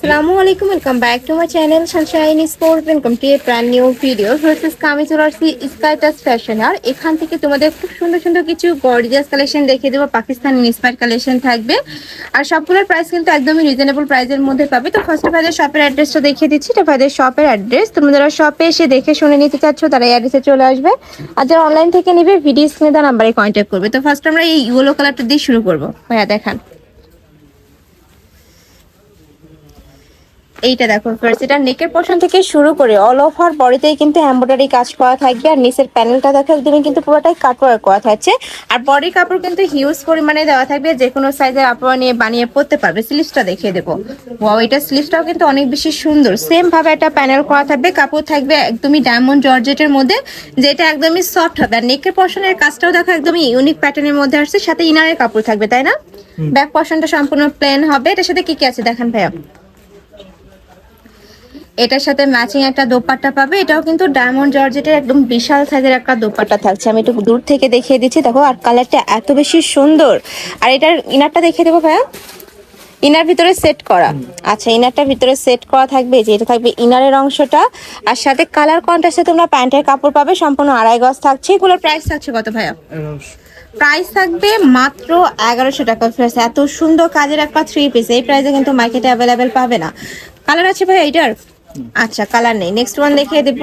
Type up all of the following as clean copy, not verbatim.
Assalamualaikum, welcome back to my channel Sunshine Sport. Welcome to a brand new video. Versus আমি চলে আসছি sky touch fashion আর এখান থেকে তোমাদের খুব সুন্দর সুন্দর কিছু গর্জিয়াস কালেকশন দেখিয়ে দেবো। পাকিস্তানি ইন্সপায়ার্ড কালেকশন থাকবে আর সবগুলোর প্রাইস কিন্তু একদমই রিজনেবল প্রাইসের মধ্যে পাবে। তো ফার্স্ট ভাইদের শপের অ্যাড্রেসটা দেখিয়ে দিচ্ছি। এটা ভাইদের শপের অ্যাড্রেস। তোমরা যারা শপে এসে দেখে শুনে নিতে চাচ্ছ তারা এই অ্যাড্রেসে চলে আসবে, আর যারা অনলাইন থেকে নিবে ভিডিও স্ক্রিনে দেওয়া নাম্বারে কন্ট্যাক্ট করবে। তো ফার্স্ট আমরা এই ইয়েলো কালারটা দিয়ে শুরু করবো। ভাইয়া দেখান, এইটা দেখো ফার্স্ট, এটা নেকের পোর্শন থেকে শুরু করে অল ওভার বডিতেই কিন্তু এমব্রয়ডারি কাজ করা থাকবে। আর নিচের প্যানেলটা দেখো একদমই কিন্তু পুরোটাই কাটওয়ার্ক করা থাকছে। আর বডি কাপড় কিন্তু হিউজ পরিমাণে দেওয়া থাকবে, যে কোনো সাইজের আপনারা নিয়ে বানিয়ে পরতে পারবে। স্লিভসটা দেখিয়ে দেবো। ওয়াও, এটা স্লিভসটাও কিন্তু অনেক বেশি সুন্দর। সেম ভাবে একটা প্যানেল করা থাকবে, কাপড় থাকবে একদমই ডায়মন্ড জর্জেটের মধ্যে, যেটা একদমই সফট হবে। আর নেকের পোর্শনের কাজটাও দেখো একদমই ইউনিক প্যাটার্নের মধ্যে আসছে, সাথে ইনারের কাপড় থাকবে, তাই না? ব্যাক পোর্শনটা সম্পূর্ণ প্লেন হবে। এটার সাথে কি কি আছে দেখান ভাইয়া। এটার সাথে ম্যাচিং একটা দোপাট্টা পাবে। এটাও কিন্তু ডায়মন্ড জর্জেটের একদম বিশাল সাইজের একটা দোপাট্টা থাকছে। আমি একটু দূর থেকে দেখিয়ে দিচ্ছি, দেখো। আর কালারটা এত বেশি সুন্দর। আর এটার ইনারটা দেখিয়ে দেবো ভাইয়া। ইনার ভিতরে সেট করা, আচ্ছা ইনারটা ভিতরে সেট করা থাকবে, যে এটা থাকবে ইনারের অংশটা। আর সাথে কালার কন্ট্রাস্টে তোমরা প্যান্টের কাপড় পাবে, সম্পূর্ণ 2.5 গজ থাকছে। এগুলোর প্রাইস থাকছে কত ভাইয়া? প্রাইস থাকবে মাত্র 1100 টাকা। এত সুন্দর কাজের একটা 3 পিস এই প্রাইসে কিন্তু মার্কেটে অ্যাভেলেবেল পাবে না। কালার আছে ভাই এটার? আচ্ছা, কালার নেই। নেক্সট ওয়ান দেখিয়ে দেব।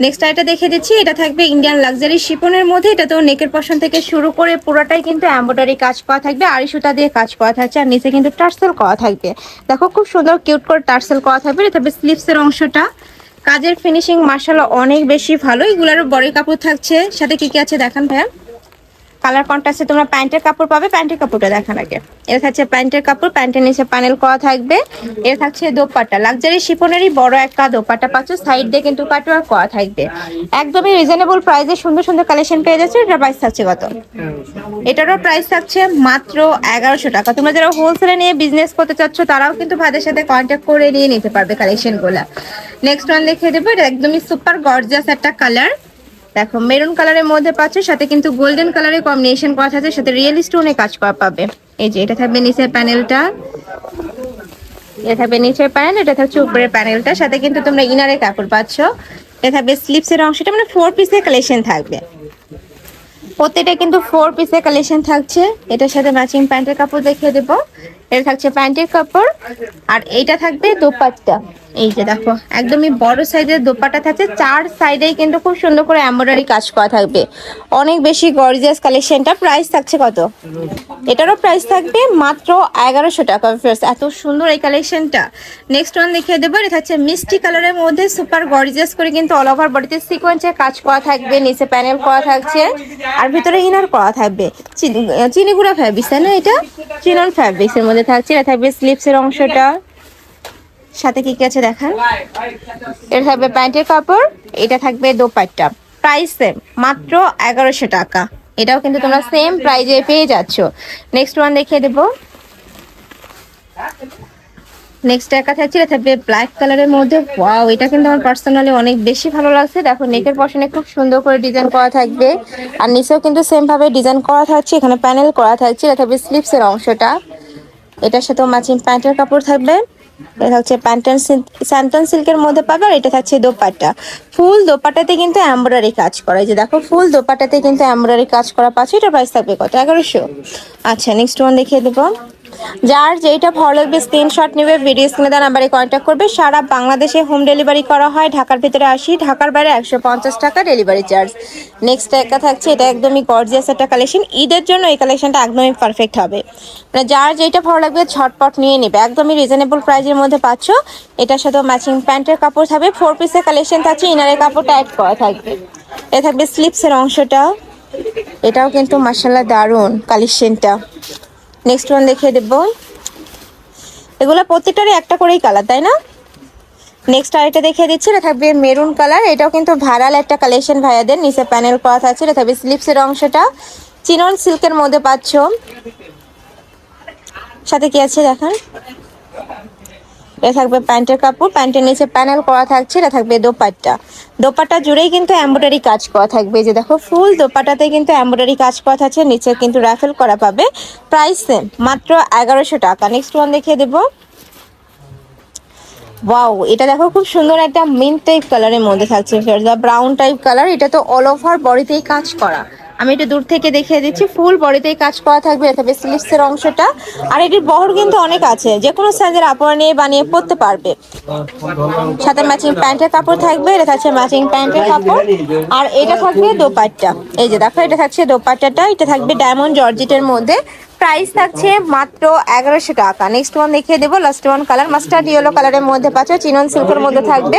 নেক্সট এটা দেখিয়ে দিচ্ছি। এটা থাকবে ইন্ডিয়ান লাক্সারি শিফনের মধ্যে। এটা তো নেকের পশন থেকে শুরু করে পুরোটাই কিন্তু এমব্রয়ডারি কাজ করা থাকবে, আড়ি সুতা দিয়ে কাজ করা থাকছে। আর নিচে কিন্তু টার্সেল করা থাকবে, দেখো খুব সুন্দর কিউট করে টার্সেল করা থাকবে। এটা থাকবে স্লিভসের অংশটা। কাজের ফিনিশিং মাশাআল্লাহ অনেক বেশি ভালো। এগুলোরও বডি কাপড় থাকছে। সাথে কি কি আছে দেখান ভাইয়া। কালার কন্ট্রাস্টে তোমরা প্যান্টের কাপড় পাবে। প্যান্টের কাপড়টা দেখান আগে। এটা থাকছে প্যান্টের কাপড়, প্যান্টের নিচে প্যানেল করা থাকবে। এটা থাকছে দোপাট্টা, লাক্সারি শিফনেরই বড় একটা দোপাট্টা পাচ্ছ, সাইড দিয়ে কিন্তু কাটওয়ার্ক করা থাকবে। একদমই রিজনেবল প্রাইসে সুন্দর সুন্দর কালেকশন পেয়ে যাচ্ছে। এটার প্রাইস থাকছে কত? এটারও প্রাইস থাকছে মাত্র 1100 টাকা। তোমরা যারা হোলসেলে নিয়ে বিজনেস করতে চাচ্ছ তারাও কিন্তু ভাইদের সাথে কন্ট্যাক্ট করে নিয়ে নিতে পারবে কালেকশনগুলো। নেক্সট ওয়ান দেখিয়ে দেবো। এটা একদমই সুপার গর্জিয়াস একটা কালার, দেখো মেরুন কালারের মধ্যে পাচ্ছে, সাথে কিন্তু গোল্ডেন কালারের কম্বিনেশন করা থাকছে, সাথে রিয়েল স্টোনে কাজ করা পাবে। এই যে এটা থাকবে নিচের প্যানেলটা, এটা থাকবে নিচের প্যানেল, এটা থাকছে উপরের প্যানেলটা। সাথে কিন্তু তোমরা ইনারে কাপড় পাচ্ছ। এটা থাকবে স্লিপসের অংশটা, মানে 4 পিসের কালেকশন থাকবে। প্রত্যেকটা কিন্তু 4 পিসের কালেকশন থাকছে। এটার সাথে ম্যাচিং প্যান্টের কাপড় দেখিয়ে দেবো। এটা থাকছে প্যান্টের কাপড়, আর এইটা থাকবে দোপাট্টা। এই যে দেখো একদমই বড় সাইজের দোপাট্টা থাকছে, 4 সাইডেই কিন্তু খুব সুন্দর করে এমব্রয়ডারি কাজ করা থাকবে। অনেক বেশি গর্জিয়াস কালেকশনটা। প্রাইস থাকছে কত? এটারও প্রাইস থাকবে মাত্র 1100 টাকা। এত সুন্দর এই কালেকশনটা। নেক্সট ওয়ান দেখিয়ে দেবো। এটা থাকছে মিষ্টি কালারের মধ্যে সুপার গর্জিয়াস করে কিন্তু অল ওভার বডিতে সিকোয়েন্সের কাজ করা থাকবে, নিচে প্যানেল করা থাকছে, আর ভিতরে ইনার করা থাকবে। চিনিগুড়া ফ্যাব্রিক্স, তাই না? এটা চিনন ফ্যাব্রিক্স এর মধ্যে থাকছে। এটা থাকবে স্লিভসের অংশটা। সাথে কি কি আছে দেখান। এটা থাকবে প্যান্টের কাপড়, এটা থাকবে দোপাট্টা। প্রাইস সেম, মাত্র 1100 টাকা। এটাও কিন্তু তোমরা সেম প্রাইজে পেয়ে যাচ্ছ। নেক্সট ওয়ান দেখিয়ে দেবো। নেক্সট একটা থাকছে, এটা থাকবে ব্ল্যাক কালারের মধ্যে। ওয়াও, এটা কিন্তু আমার পার্সোনালি অনেক বেশি ভালো লাগছে। দেখো নেকের পশনে খুব সুন্দর করে ডিজাইন করা থাকবে, আর নিচেও কিন্তু সেম ভাবে ডিজাইন করা থাকছে। এখানে প্যানেল করা থাকছে। এটা থাকবে স্লিভসের অংশটা। এটার সাথেও ম্যাচিং প্যান্টের কাপড় থাকবে। এটা হচ্ছে স্যান্টন সিল্কের মধ্যে পাবে। আর এটা থাকছে দোপাট্টা। ফুল দোপাট্টাতে কিন্তু এমব্রয়ডারি কাজ করা। এই যে দেখো ফুল দোপাট্টাতে কিন্তু এমব্রয়ডারি কাজ করা পাচ্ছে। এটা প্রাইস থাকবে কত? 1100। আচ্ছা, নেক্সট ওয়ান দেখিয়ে দেবো। যার যেটা ভালো লাগবে স্ক্রিনশট নেবে, ভিডিও স্ক্রিনে দেওয়া নাম্বারে কন্ট্যাক্ট করবে। সারা বাংলাদেশে হোম ডেলিভারি করা হয়। ঢাকার ভিতরে 80, ঢাকার বাইরে 150 টাকা ডেলিভারি চার্জ। নেক্সট একটা থাকছে, এটা একদমই গর্জিয়াস একটা কালেকশন। ঈদের জন্য এই কালেকশনটা একদমই পারফেক্ট হবে। মানে যার যেটা ভালো লাগবে ঝটপট নিয়ে নেবে। একদমই রিজনেবল প্রাইসের মধ্যে পাচ্ছ। এটার সাথে ম্যাচিং প্যান্টের কাপড় থাকবে। 4 পিসের কালেকশন থাকছে, ইনারের কাপড়টা অ্যাড করা থাকবে। এটা থাকবে স্লিপসের অংশটা। এটাও কিন্তু মাশাআল্লাহ দারুণ কালেকশনটা। নেক্সট ওয়ান দেখিয়ে দেবো। এগুলো প্রত্যেকটারই একটা করেই কালার, তাই না? নেক্সট আরেকটা দেখিয়ে দিচ্ছি। এটা থাকবে মেরুন কালার। এটাও কিন্তু ভাইরাল একটা কালেকশন ভাইয়াদের। নিচে প্যানেল করা থাকছে। এটা থাকবে স্লিপসের অংশটা, চিনন সিল্কের মধ্যে পাচ্ছ। সাথে কি আছে দেখান। এটা থাকবে প্যান্টের কাপড়, প্যান্টের নিচে প্যানেল করা থাকছে। এটা থাকবে দোপাট্টা। দোপাট্টা জুড়েই কিন্তু এমব্রয়ডারি কাজ করা থাকবে। যে দেখো ফুল দোপাট্টাতে কিন্তু এমব্রয়ডারি কাজ করা থাকছে, নিচে কিন্তু রাফেল করা পাবে। প্রাইস সেম, মাত্র 1100 টাকা। নেক্সট ওয়ান দেখিয়ে দেবো। ওয়াও, এটা দেখো খুব সুন্দর একটা মিন্ট টাইপ কালারের মধ্যে থাকছে, ব্রাউন টাইপ কালার। এটা তো অল ওভার বডিতেই কাজ করা। আমি এটা দূর থেকে দেখিয়ে দিচ্ছি, ফুল বডিতেই কাজ করা থাকবে। এটা থাকবে স্লিভসের অংশটা। আর এটির বহর কিন্তু অনেক আছে, যে কোনো সাইজের আপুরা নিয়ে বানিয়ে পরতে পারবে। সাথে ম্যাচিং প্যান্টের কাপড় থাকবে, এটা থাকছে ম্যাচিং প্যান্টের কাপড়। আর এটা থাকবে দোপাট্টা, এই যে দেখো এটা থাকছে দোপাট্টাটা। এটা থাকবে ডায়মন্ড জর্জেটের মধ্যে। প্রাইস থাকছে মাত্র 1100 টাকা। নেক্সট ওয়ান দেখিয়ে দেবো, last one colour mustard yellow কালারের মধ্যে পাচ্ছ, চিনন সিল্কের মধ্যে থাকবে।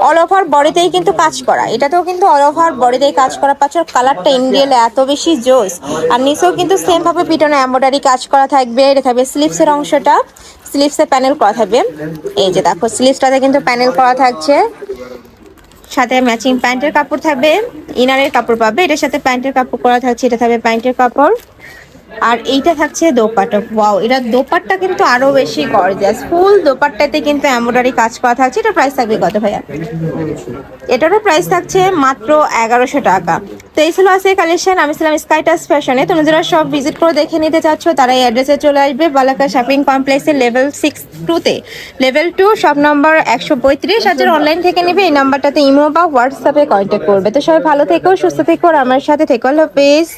অল ওভার বডিতেই কিন্তু কাজ করা, এটাতেও কিন্তু অল ওভার বডিতেই কাজ করা পাচ্ছ। কালারটা ইন্ডিয়াল এত বেশি জোস। আর নিচেও কিন্তু সেম ভাবে পিটনে এমব্রয়ডারি কাজ করা থাকবে। এটা থাকবে স্লিভসের অংশটা, স্লিভসে প্যানেল করা থাকবে। এই যে দেখো স্লিভসটাতে কিন্তু প্যানেল করা থাকছে। সাথে ম্যাচিং প্যান্টের কাপড় থাকবে, ইনারের কাপড় পাবে। এটার সাথে প্যান্টের কাপড় করা থাকছে, এটা থাকবে প্যান্টের কাপড়। আর এইটা থাকছে দোপাট্টা। ওয়াও, এটা দোপাট্টা কিন্তু আরো বেশি গর্জিয়াস। ফুল দোপাট্টাতে কিন্তু এমব্রয়ডারি কাজ করা থাকছে। এটা প্রাইস থাকবে কত ভাইয়া? এটারও প্রাইস থাকছে মাত্র 1100 টাকা। তো এই ছিল আজকের কালেকশন। আমি ছিলাম স্কাই টাচ ফ্যাশনে। তোমরা যারা সব ভিজিট করে দেখে নিতে চাচ্ছ তারা এই অ্যাড্রেসে চলে আসবে, বালাকা শপিং কমপ্লেক্সের লেভেল 6-2 লেভেল 2 শপ নম্বর 135। আর যারা অনলাইন থেকে নেবে এই নাম্বারটাতে ইমো বা হোয়াটসঅ্যাপে কন্ট্যাক্ট করবে। তো সবাই ভালো থেকো, সুস্থ থেকো, আর আমার সাথে থেকো। আল্লাহ হাফেজ।